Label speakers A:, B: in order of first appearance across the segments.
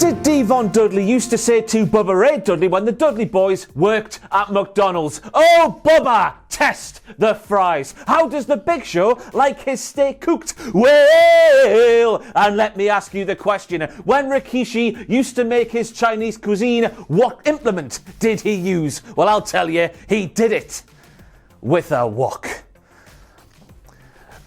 A: it Devon Dudley used to say to Bubba Ray Dudley when the Dudley boys worked at McDonald's? "Oh, Bubba, test the fries. How does the Big Show like his steak cooked? Well, and let me ask you the question. When Rikishi used to make his Chinese cuisine, what implement did he use? Well, I'll tell you, he did it with a wok."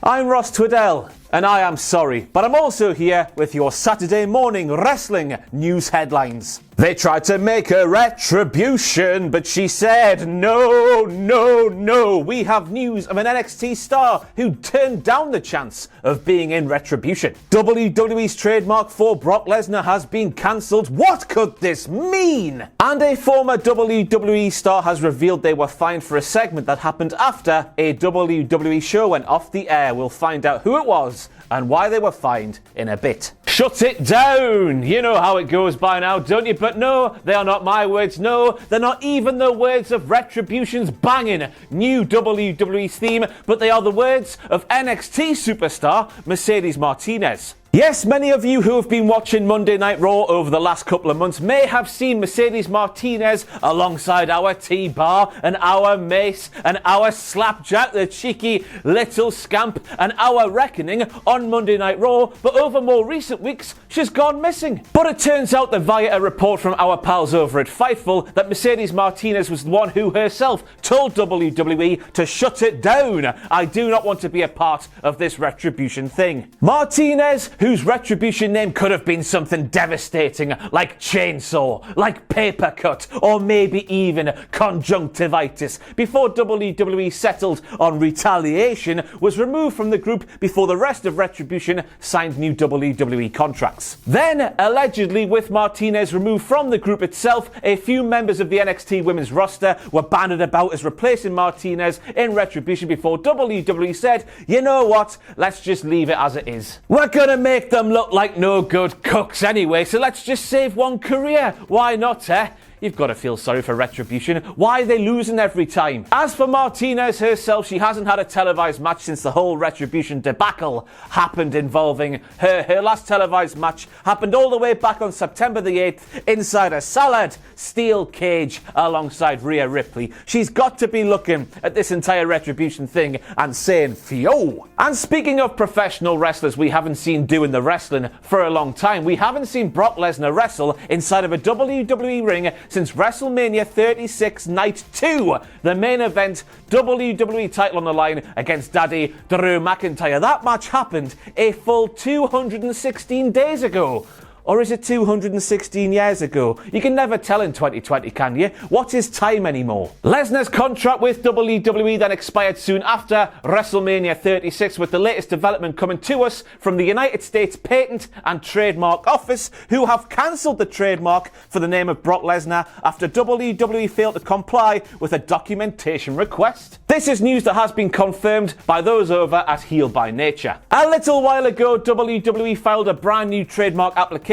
A: I'm Ross Twiddell, and I am sorry, but I'm also here with your Saturday morning wrestling news headlines. They tried to make her Retribution, but she said, no, no, no. We have news of an NXT star who turned down the chance of being in Retribution. WWE's trademark for Brock Lesnar has been cancelled. What could this mean? And a former WWE star has revealed they were fined for a segment that happened after a WWE show went off the air. We'll find out who it was and why they were fined in a bit. Shut it down! You know how it goes by now, don't you? But no, they are not my words. No, they're not even the words of Retribution's banging new WWE theme, but they are the words of NXT Superstar Mercedes Martinez. Yes, many of you who have been watching Monday Night Raw over the last couple of months may have seen Mercedes Martinez alongside our T-Bar and our Mace and our Slapjack, the cheeky little scamp, and our Reckoning on Monday Night Raw, but over more recent weeks, she's gone missing. But it turns out that via a report from our pals over at Fightful, that Mercedes Martinez was the one who herself told WWE to shut it down. I do not want to be a part of this Retribution thing. Martinez, whose Retribution name could have been something devastating like chainsaw, like paper cut, or maybe even conjunctivitis, before WWE settled on retaliation, was removed from the group before the rest of Retribution signed new WWE contracts. Then, allegedly with Martinez removed from the group itself, a few members of the NXT women's roster were banded about as replacing Martinez in Retribution before WWE said, you know what, let's just leave it as it is. We're gonna make them look like no good cooks anyway, so let's just save one career. Why not, eh? You've got to feel sorry for Retribution. Why are they losing every time? As for Martinez herself, she hasn't had a televised match since the whole Retribution debacle happened involving her. Her last televised match happened all the way back on September the 8th inside a salad steel cage alongside Rhea Ripley. She's got to be looking at this entire Retribution thing and saying, Fio. And speaking of professional wrestlers we haven't seen doing the wrestling for a long time, we haven't seen Brock Lesnar wrestle inside of a WWE ring since WrestleMania 36 Night 2, the main event, WWE title on the line against Daddy Drew McIntyre. That match happened a full 216 days ago. Or is it 216 years ago? You can never tell in 2020, can you? What is time anymore? Lesnar's contract with WWE then expired soon after WrestleMania 36, with the latest development coming to us from the United States Patent and Trademark Office, who have cancelled the trademark for the name of Brock Lesnar after WWE failed to comply with a documentation request. This is news that has been confirmed by those over at Heel by Nature. A little while ago, WWE filed a brand new trademark application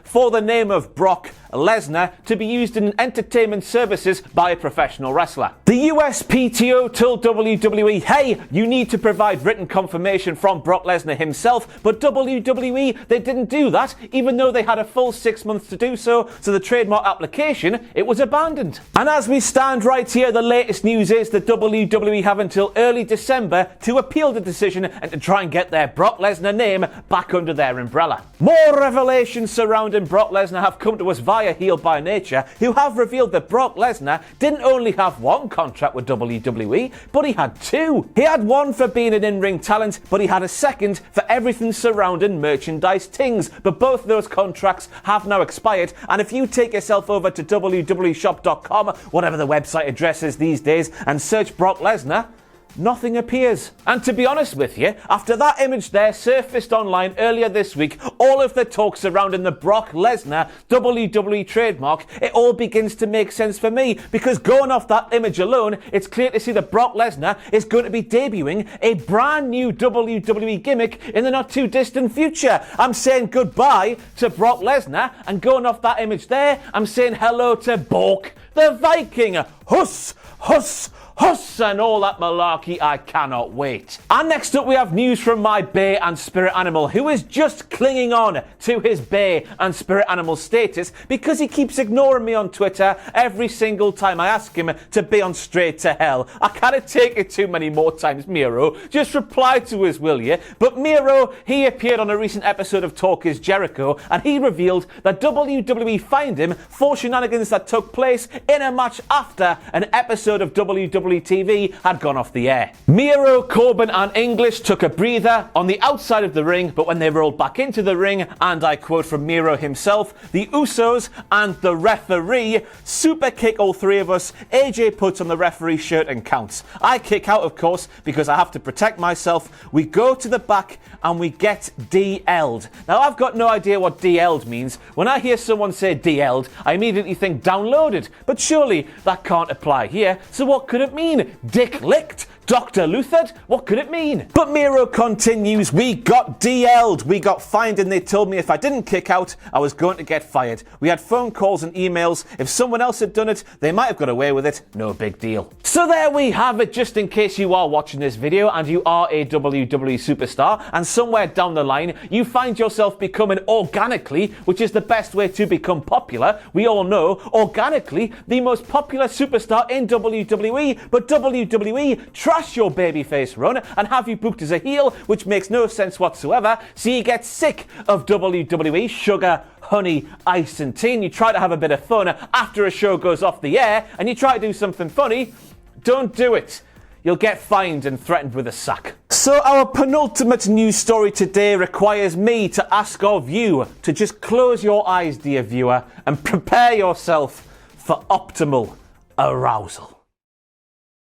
A: for the name of Brock Lesnar to be used in entertainment services by a professional wrestler. The USPTO told WWE, hey, you need to provide written confirmation from Brock Lesnar himself, but WWE, they didn't do that, even though they had a full 6 months to do so, so the trademark application, it was abandoned. And as we stand right here, the latest news is that WWE have until early December to appeal the decision and to try and get their Brock Lesnar name back under their umbrella. More revelations surrounding Brock Lesnar have come to us via Heel by Nature, who have revealed that Brock Lesnar didn't only have one contract with WWE, but he had two. He had one for being an in-ring talent, but he had a second for everything surrounding merchandise tings. But both of those contracts have now expired, and if you take yourself over to www.shop.com, whatever the website address is these days, and search Brock Lesnar, nothing appears. And to be honest with you, after that image there surfaced online earlier this week, all of the talk surrounding the Brock Lesnar WWE trademark, it all begins to make sense for me, because going off that image alone, it's clear to see that Brock Lesnar is going to be debuting a brand new WWE gimmick in the not too distant future. I'm saying goodbye to Brock Lesnar, and going off that image there, I'm saying hello to Bork the Viking. Huss, huss, Huss and all that malarkey. I cannot wait. And next up we have news from my bay and spirit animal, who is just clinging on to his bay and spirit animal status because he keeps ignoring me on Twitter every single time I ask him to be on Straight to Hell. I can't take it too many more times, Miro. Just reply to us, will you? But Miro, he appeared on a recent episode of Talk is Jericho and he revealed that WWE fined him for shenanigans that took place in a match after an episode of WWE TV had gone off the air. Miro, Corbin and English took a breather on the outside of the ring, but when they rolled back into the ring, and I quote from Miro himself, the Usos and the referee super kick all three of us. AJ puts on the referee shirt and counts. I kick out, of course, because I have to protect myself. We go to the back and we get DL'd. Now, I've got no idea what DL'd means. When I hear someone say DL'd, I immediately think downloaded, but surely that can't apply here. So what could it mean? Dick licked? Dr. Luthered? What could it mean? But Miro continues, we got DL'd. We got fined and they told me if I didn't kick out, I was going to get fired. We had phone calls and emails. If someone else had done it, they might have got away with it. No big deal. So there we have it, just in case you are watching this video and you are a WWE superstar and somewhere down the line you find yourself becoming organically, which is the best way to become popular. We all know organically the most popular superstar in WWE, but WWE trash your babyface run and have you booked as a heel, which makes no sense whatsoever. So you get sick of WWE sugar, honey, ice and tea, and you try to have a bit of fun after a show goes off the air and you try to do something funny. Don't do it. You'll get fined and threatened with a sack. So our penultimate news story today requires me to ask of you to just close your eyes, dear viewer, and prepare yourself for optimal arousal.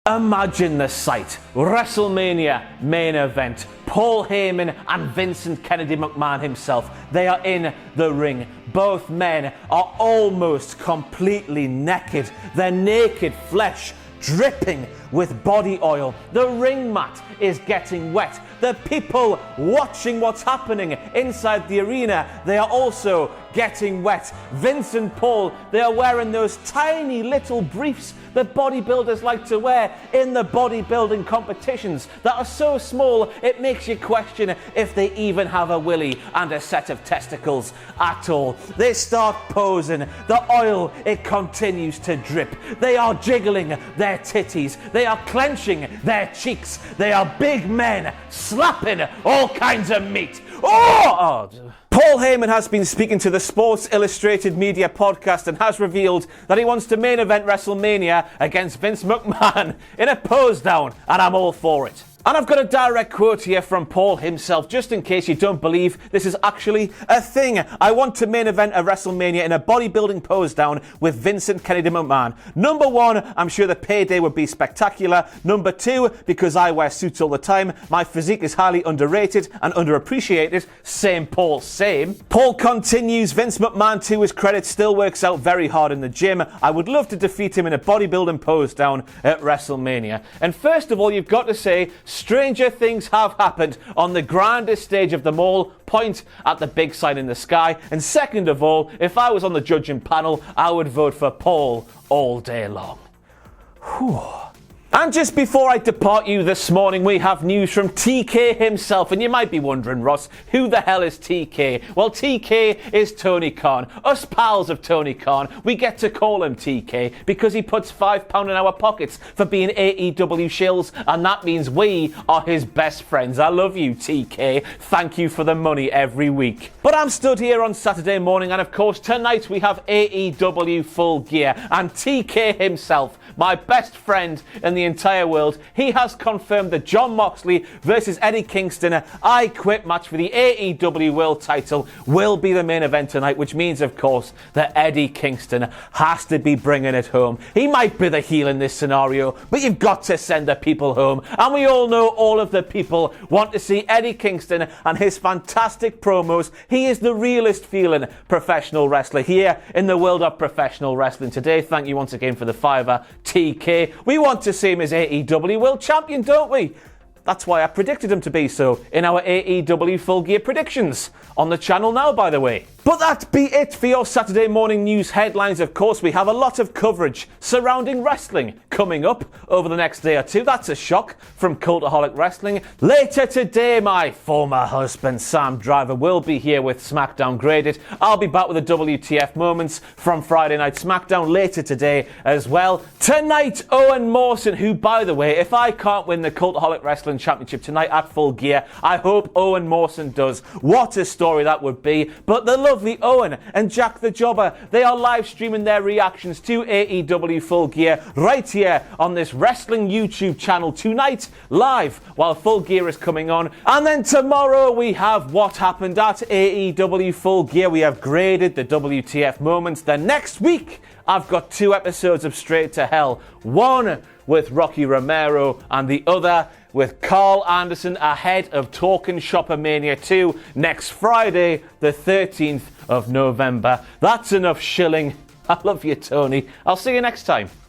A: Imagine the sight. WrestleMania main event. Paul Heyman and Vincent Kennedy McMahon himself. They are in the ring. Both men are almost completely naked. Their naked flesh dripping with body oil. The ring mat is getting wet. The people watching what's happening inside the arena, they are also getting wet. Vince and Paul, they are wearing those tiny little briefs that bodybuilders like to wear in the bodybuilding competitions that are so small it makes you question if they even have a willy and a set of testicles at all. They start posing. The oil, it continues to drip. They are jiggling their titties. They are clenching their cheeks. They are big men slapping all kinds of meat. Oh! Paul Heyman has been speaking to the Sports Illustrated Media podcast and has revealed that he wants to main event WrestleMania against Vince McMahon in a pose down, and I'm all for it. And I've got a direct quote here from Paul himself, just in case you don't believe this is actually a thing. I want to main event a WrestleMania in a bodybuilding pose down with Vincent Kennedy McMahon. Number one, I'm sure the payday would be spectacular. Number two, because I wear suits all the time, my physique is highly underrated and underappreciated. Same Paul, same. Paul continues, Vince McMahon, to his credit, still works out very hard in the gym. I would love to defeat him in a bodybuilding pose down at WrestleMania. And first of all, you've got to say, stranger things have happened on the grandest stage of them all. Point at the big sign in the sky. And second of all, if I was on the judging panel, I would vote for Paul all day long. Whew. And just before I depart you this morning, we have news from TK himself. And you might be wondering, Ross, who the hell is TK? Well, TK is Tony Khan. Us pals of Tony Khan, we get to call him TK because he puts £5 in our pockets for being AEW shills, and that means we are his best friends. I love you, TK. Thank you for the money every week. But I'm stood here on Saturday morning, and of course, tonight we have AEW Full Gear, and TK himself, my best friend in the entire world, he has confirmed that Jon Moxley versus Eddie Kingston I Quit match for the AEW World title will be the main event tonight, which means, of course, that Eddie Kingston has to be bringing it home. He might be the heel in this scenario, but you've got to send the people home. And we all know all of the people want to see Eddie Kingston and his fantastic promos. He is the realest feeling professional wrestler here in the world of professional wrestling today. Thank you once again for the fiver, TK. We want to see him as AEW World Champion, don't we? That's why I predicted him to be so in our AEW Full Gear predictions on the channel now, by the way. But that be it for your Saturday morning news headlines. Of course, we have a lot of coverage surrounding wrestling coming up over the next day or two. That's a shock from Cultaholic Wrestling. Later today, my former husband Sam Driver will be here with SmackDown Graded. I'll be back with the WTF moments from Friday Night SmackDown later today as well. Tonight, Owen Mawson, who, by the way, if I can't win the Cultaholic Wrestling Championship tonight at Full Gear, I hope Owen Mawson does. What a story that would be. But the lovely Owen and Jack the Jobber, they are live streaming their reactions to AEW Full Gear right here on this wrestling YouTube channel tonight, live while Full Gear is coming on. And then tomorrow we have what happened at AEW Full Gear. We have graded the WTF moments. Then next week, I've got 2 episodes of Straight to Hell. One with Rocky Romero and the other with Carl Anderson ahead of Talkin' Shopper Mania 2 next Friday, the 13th of November. That's enough shilling. I love you, Tony. I'll see you next time.